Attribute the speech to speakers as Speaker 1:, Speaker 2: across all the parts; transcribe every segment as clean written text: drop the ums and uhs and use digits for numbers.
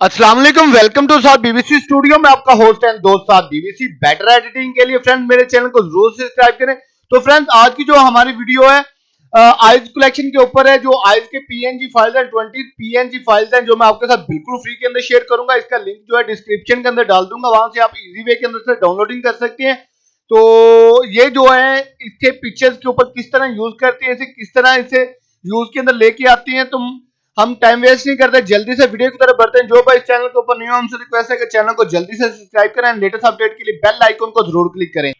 Speaker 1: अस्सलाम वालेकुम, welcome to साथ बीबीसी स्टूडियो में आपका होस्ट एंड दोस्त साथ बीबीसी। बेटर एडिटिंग के लिए फ्रेंड मेरे चैनल को जरूर सब्सक्राइब करें। तो फ्रेंड्स, आज की जो हमारी वीडियो है आइज कलेक्शन के ऊपर है। जो आइज के पीएनजी फाइल्स हैं, 20 पीएनजी फाइल्स हैं, जो मैं आपके साथ बिल्कुल फ्री के अंदर शेयर करूंगा। इसका लिंक जो है डिस्क्रिप्शन के अंदर डाल दूंगा, वहां से आप इजी वे के अंदर से डाउनलोडिंग कर सकते हैं। तो ये जो है इसके पिक्चर्स के ऊपर किस तरह यूज करते हैं, इसे किस तरह इसे यूज के अंदर लेके आती हैं, तो हम टाइम वेस्ट नहीं करते, जल्दी से वीडियो की तरफ बढ़ते हैं। जो भाई इस चैनल के ऊपर नहीं हो, हमसे रिक्वेस्ट है कि चैनल को जल्दी से सब्सक्राइब करें, लेटेस्ट अपडेट के लिए बेल आइकन को जरूर क्लिक करें।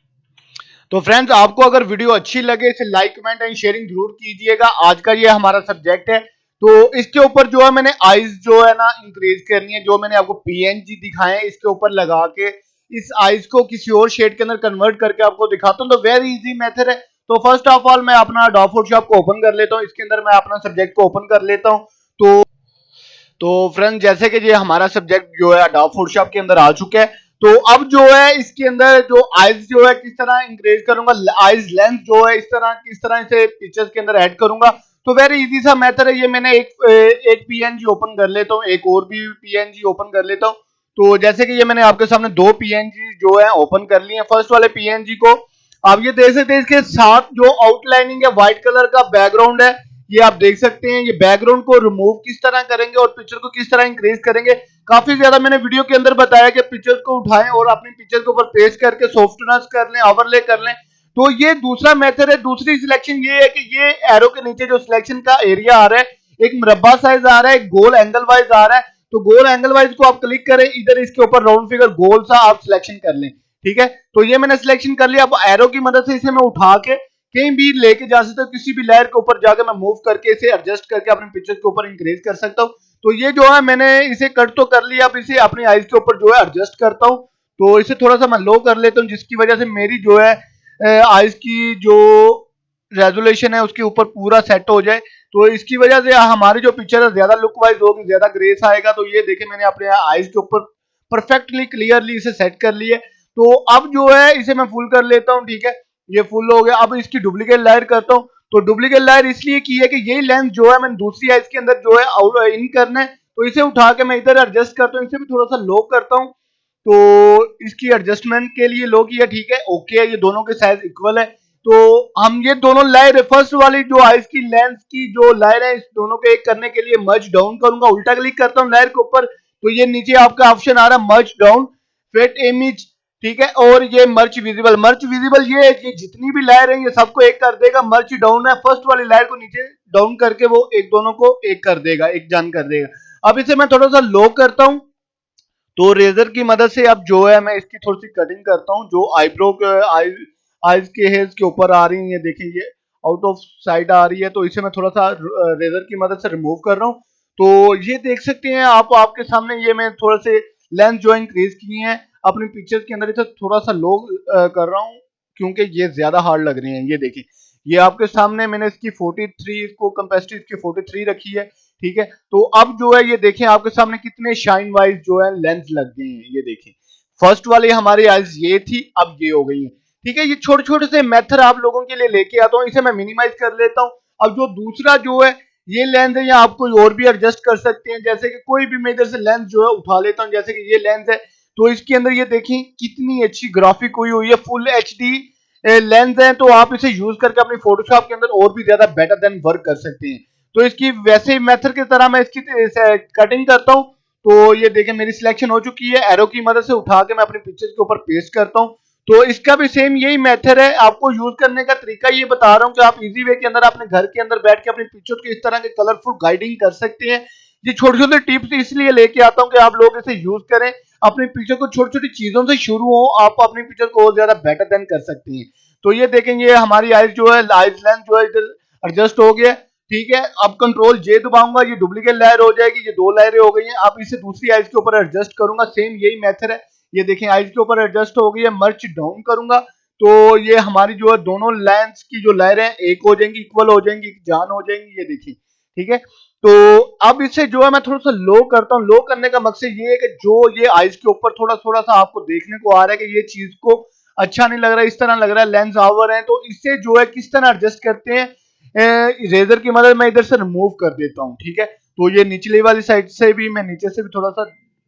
Speaker 1: तो फ्रेंड्स, आपको अगर वीडियो अच्छी लगे इसे लाइक कमेंट एंड शेयरिंग जरूर कीजिएगा। आज का ये हमारा सब्जेक्ट है। तो इसके ऊपर जो है मैंने आइज जो है ना इंक्रीज करनी है। जो मैंने आपको पीएनजी दिखाए हैं इसके ऊपर लगा के इस आइज को किसी और शेड के अंदर कन्वर्ट करके आपको दिखाता हूँ। तो वेरी इजी मेथड है। तो फर्स्ट ऑफ ऑल मैं अपना अडोब फोटोशॉप को ओपन कर लेता हूँ। इसके अंदर मैं अपना सब्जेक्ट को ओपन कर लेता हूँ। तो फ्रेंड, जैसे कि ये हमारा सब्जेक्ट जो है अडोब फोटोशॉप के अंदर आ चुका है। तो अब जो है इसके अंदर जो आइज जो है किस तरह इंक्रीज करूंगा, आइज लेंथ जो है किस तरह इसे पिक्चर्स के अंदर ऐड करूंगा। तो वेरी इजी सा मेथड है। ये मैंने एक पीएनजी ओपन कर लेता हूँ, एक और भी पीएनजी ओपन कर लेता हूँ। तो जैसे कि ये मैंने आपके सामने दो पीएनजी जो है ओपन कर लिए हैं। फर्स्ट वाले पीएनजी को आप ये देख सकते हैं, इसके साथ जो आउटलाइनिंग है व्हाइट कलर का बैकग्राउंड है, ये आप देख सकते हैं। ये बैकग्राउंड को रिमूव किस तरह करेंगे और पिक्चर को किस तरह इंक्रीज करेंगे, काफी ज्यादा मैंने वीडियो के अंदर बताया कि पिक्चर को उठाएं और अपनी पिक्चर के ऊपर पेस्ट करके सॉफ्टनेस कर लें, ओवरले कर लें। तो ये दूसरा मेथड है। दूसरी सिलेक्शन ये है कि ये एरो के नीचे जो सिलेक्शन का एरिया आ रहा है, एक मुरब्बा साइज आ रहा है, एक गोल एंगल वाइज आ रहा है। तो गोल एंगल वाइज को आप क्लिक करें, इधर इसके ऊपर राउंड फिगर गोल सा आप सिलेक्शन कर लें। ठीक है, तो ये मैंने सिलेक्शन कर लिया। अब एरो की मदद से इसे मैं उठा के कहीं भी लेके जा सकता हूँ, किसी भी लेयर के ऊपर जाकर मैं मूव करके इसे एडजस्ट करके अपने पिक्चर के ऊपर इंक्रीज कर सकता हूँ। तो ये जो है मैंने इसे कट तो कर लिया, अब इसे अपनी आइज के ऊपर जो है एडजस्ट करता हूँ। तो इसे थोड़ा सा मैं लो कर लेता हूँ, जिसकी वजह से मेरी जो है आइज की जो रेजोल्यूशन है उसके ऊपर पूरा सेट हो जाए। तो इसकी वजह से हमारी जो पिक्चर है ज्यादा लुक वाइज होगी, ज्यादा ग्रेस आएगा। तो ये देखे मैंने अपने आइज के ऊपर परफेक्टली क्लियरली इसे सेट कर लिया। तो अब जो है इसे मैं फुल कर लेता हूँ। ठीक है, ये फुल हो गया। अब इसकी डुप्लीकेट लेयर करता हूँ। तो डुप्लीकेट लेयर इसलिए की है कि यही लेंस जो है मैंने दूसरी आइज के अंदर जो है इन करना है। तो इसे उठा के मैं इधर एडजस्ट करता हूँ, इसे भी थोड़ा सा लो करता हूँ। तो इसकी एडजस्टमेंट के लिए लो किया। ठीक है, ओके है, ये दोनों के साइज इक्वल है। तो हम ये दोनों लेयर फर्स्ट वाली जो आइज की लेंस की जो लेयर है, इस दोनों को एक करने के लिए मर्ज डाउन करूंगा। उल्टा क्लिक करता हूँ लेयर के ऊपर, तो ये नीचे आपका ऑप्शन आ रहा है मर्ज डाउन फिट इमेज। ठीक है, और ये मर्च विजिबल, मर्च विजिबल ये जितनी भी लेयर है ये सबको एक कर देगा। मर्च डाउन है, फर्स्ट वाली लेयर को नीचे डाउन करके वो एक दोनों को एक कर देगा, एक जान कर देगा। अब इसे मैं थोड़ा सा लो करता हूं। तो रेजर की मदद से अब जो है मैं इसकी थोड़ी सी कटिंग करता हूं। जो आईब्रो आइज के हेयर्स के ऊपर आ रही है, ये देखिए ये आउट ऑफ साइड आ रही है। तो इसे मैं थोड़ा सा रेजर की मदद से रिमूव कर रहा हूं। तो ये देख सकते हैं आप, आपके सामने ये मैं थोड़ा से लेंथ जो इंक्रीज किए हैं अपनी पिक्चर्स के अंदर, इसे थोड़ा सा लो कर रहा हूं क्योंकि ये ज्यादा हार्ड लग रही हैं। ये देखिए, ये आपके सामने मैंने इसकी 43 इसको कैपेसिटी इसकी 43 रखी है। ठीक है, तो अब जो है ये देखें आपके सामने कितने शाइन वाइज जो है लेंस लग गए हैं। ये देखें, फर्स्ट वाली हमारी आइज ये थी, अब ये हो गई है। ठीक है, ये छोटे छोटे से मेथड आप लोगों के लिए लेके आता हूँ। इसे मैं मिनिमाइज कर लेता हूँ। अब जो दूसरा जो है ये लेंस है, या आप कोई और भी एडजस्ट कर सकते हैं। जैसे कि कोई भी मैं इधर से लेंस जो है उठा लेता हूँ, जैसे कि ये लेंस है। तो इसके अंदर ये देखिए कितनी अच्छी ग्राफिक हुई हुई है, फुल एचडी लेंस है। तो आप इसे यूज करके अपनी फोटोशॉप के अंदर और भी ज्यादा बेटर देन वर्क कर सकते हैं। तो इसकी वैसे ही मेथड की तरह मैं इसकी कटिंग करता हूँ। तो ये देखें मेरी सिलेक्शन हो चुकी है। एरो की मदद से उठा के मैं अपने पिक्चर के ऊपर पेस्ट करता हूँ। तो इसका भी सेम यही मेथड है। आपको यूज करने का तरीका ये बता रहा हूँ कि आप इजी वे के अंदर अपने घर के अंदर बैठ के अपनी पिक्चर की इस तरह के कलरफुल गाइडिंग कर सकते हैं। ये छोटे छोटे टिप्स इसलिए लेके आता हूँ कि आप लोग इसे यूज करें, अपनी पिक्चर को छोटी छोटी चीजों से शुरू हो, आप अपनी पिक्चर को और ज्यादा बेटर देन कर सकते हैं। तो ये देखेंगे हमारी आइज जो है, आइज लेंथ जो है इधर एडजस्ट हो गया। ठीक है, अब कंट्रोल जे दबाऊंगा, ये डुप्लीकेट लेयर हो जाएगी। ये दो लेयरें हो गई हैं। अब इसे दूसरी आइज के ऊपर एडजस्ट करूंगा, सेम यही मेथड है। ये देखें आइज के ऊपर एडजस्ट हो गई है। मर्च डाउन करूंगा तो ये हमारी जो है दोनों लेंस की जो लेयर है एक हो जाएंगी, इक्वल हो जाएंगी, जान हो जाएंगी। ये देखिए, ठीक है। तो अब इसे जो है मैं थोड़ा सा लो करता हूँ। लो करने का मकसद ये है कि जो ये आइज के ऊपर थोड़ा थोड़ा सा आपको देखने को आ रहा है कि ये चीज को अच्छा नहीं लग रहा है, इस तरह लग रहा है लेंस ओवर है, तो इससे जो है किस तरह एडजस्ट करते हैं, रेजर की मदद मैं इधर से रिमूव कर देता हूँ। ठीक है, तो ये निचली वाली साइड से भी मैं नीचे से भी थोड़ा सा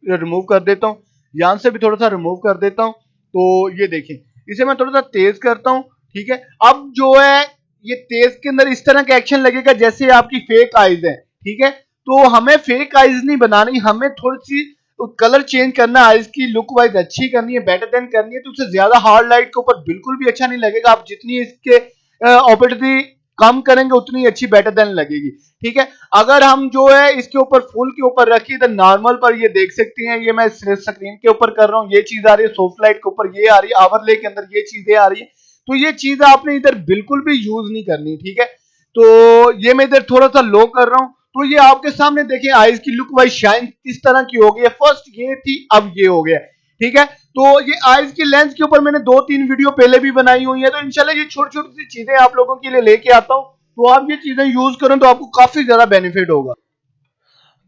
Speaker 1: रिमूव कर देता हूँ, यहाँ से भी थोड़ा सा रिमूव कर देता हूँ। तो ये देखें, इसे मैं थोड़ा सा तेज करता हूँ, ठीक है। अब जो है ये तेज के अंदर इस तरह का एक्शन लगेगा जैसे आपकी फेक आईज है, ठीक है। तो हमें फेक आईज नहीं बनानी, हमें थोड़ी सी कलर चेंज करना है, आईज की लुक वाइज अच्छी करनी है, बेटर देन करनी है। तो उससे ज्यादा हार्ड लाइट के ऊपर बिल्कुल भी अच्छा नहीं लगेगा। आप जितनी इसके ओपेसिटी कम करेंगे उतनी अच्छी बेटर देन लगेगी, ठीक है। अगर हम जो है इसके ऊपर फुल के ऊपर रखिए तो नॉर्मल पर ये देख सकते हैं, ये मैं स्क्रीन के ऊपर कर रहा हूँ, ये चीज आ रही है, सॉफ्ट लाइट के ऊपर ये आ रही है, ओवरले के अंदर ये चीजें आ रही है। तो ये चीज आपने इधर बिल्कुल भी यूज नहीं करनी, ठीक है। तो ये मैं इधर थोड़ा सा लो कर रहा हूं, तो ये आपके सामने देखिए आईज की लुक वाइज शाइन किस तरह की हो गई है। फर्स्ट ये थी, अब ये हो गया, ठीक है। तो ये आईज की लेंस के ऊपर मैंने 2-3 वीडियो पहले भी बनाई हुई है। तो इंशाल्लाह ये छोटी छोटी सी चीजें आप लोगों के लिए लेके आता हूं, तो आप ये चीजें यूज करें तो आपको काफी ज्यादा बेनिफिट होगा।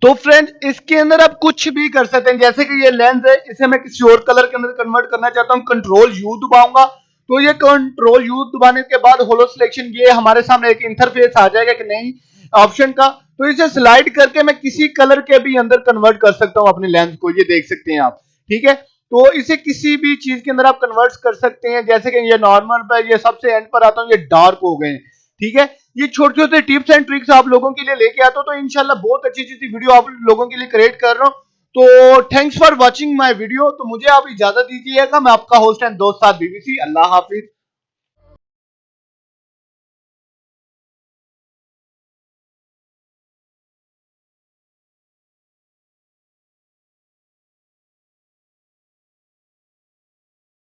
Speaker 1: तो फ्रेंड इसके अंदर आप कुछ भी कर सकते हैं, जैसे कि ये लेंस है, इसे मैं किसी और कलर के अंदर कन्वर्ट करना चाहता हूं, कंट्रोल यू दबाऊंगा। तो ये कंट्रोल यू दबाने के बाद होलो सिलेक्शन, ये हमारे सामने एक इंटरफेस आ जाएगा कि नहीं ऑप्शन का। तो इसे स्लाइड करके मैं किसी कलर के भी अंदर कन्वर्ट कर सकता हूं अपने लेंस को, ये देख सकते हैं आप, ठीक है। तो इसे किसी भी चीज के अंदर आप कन्वर्ट कर सकते हैं, जैसे कि ये नॉर्मल पर, ये सबसे एंड पर आता हूं, ये डार्क हो गए, ठीक है। ये छोटे छोटे टिप्स एंड ट्रिक्स आप लोगों के लिए लेके आता हूं, तो इंशाल्लाह बहुत अच्छी अच्छी वीडियो आप लोगों के लिए क्रिएट कर रहा हूं। तो thanks for watching my video. तो मुझे आप इजाजत दीजिएगा, मैं आपका होस्ट एंड दोस्त साद बीबीसी। अल्लाह हाफिज।